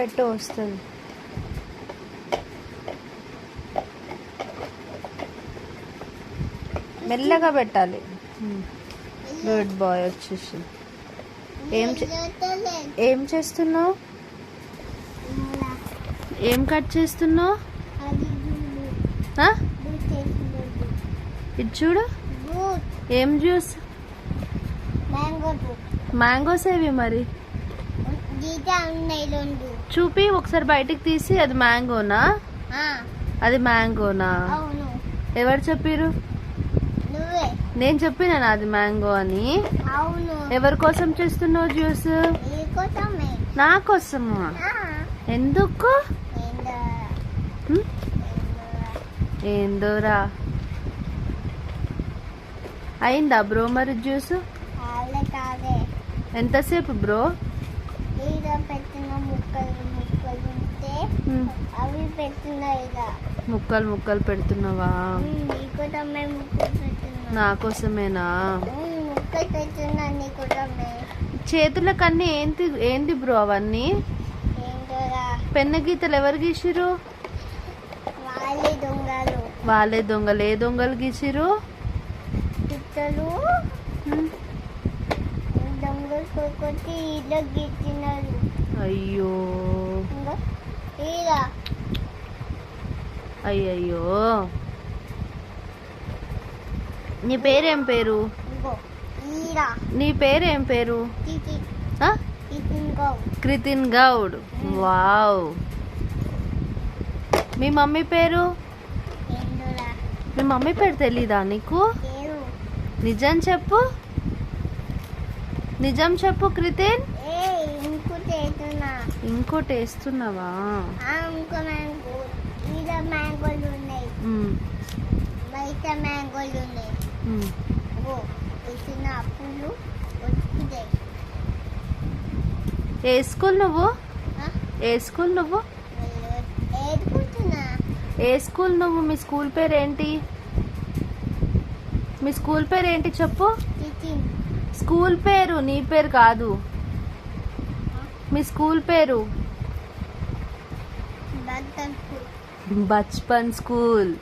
పెట్టు వస్తుంది. మెల్లగా పెట్టాలి. Good boy. వచ్చేసి ఏం చేస్తున్నావు? ఏం కట్ చేస్తున్నావు? ఇది చూడు. ఏం జ్యూస్? మ్యాంగోస్ ఏవి మరి? చూపి ఒకసారి బయటికి తీసి. అది మ్యాంగోనా? అది మ్యాంగోనా? ఎవరు చెప్పారు? నేను చెప్పినా అది మ్యాంగో అని. ఎవరి కోసం చేస్తున్నావు జ్యూస్? నా కోసమా? ఎందుకు? ఏందోరా. అయిందా బ్రో మరి జ్యూస్? ఎంతసేపు బ్రో? ముక్కలు ముక్కలు పెడుతున్నావా? నా కోసమేనా? చేతులకు అన్ని ఏంటి ఏంది బ్రో అవన్నీ? పెన్న గీతలు ఎవరు గీసిరు? వాళ్ళే దొంగలు. ఏ దొంగలు గీసిరు? అయ్యో అయ్యయ్యో. నీ పేరేం పేరు? నీ పేరేం పేరు? క్రితిన్ గౌడ్. వావ్. మీ మమ్మీ పేరు? మీ మమ్మీ పేరు తెలీదా నీకు? నిజం చెప్పు. నిజం చెప్పు క్రితిన్. ఇంకోటి వేస్తున్నావా? ఏ స్కూల్ నువ్వు? ఏ స్కూల్ నువ్వు? ఏ స్కూల్ నువ్వు? మీ స్కూల్ పేరు ఏంటి? మీ స్కూల్ పేరు ఏంటి చెప్పు. స్కూల్ పేరు, నీ పేరు కాదు. మీ స్కూల్ పేరు? బచ్పన్ స్కూల్.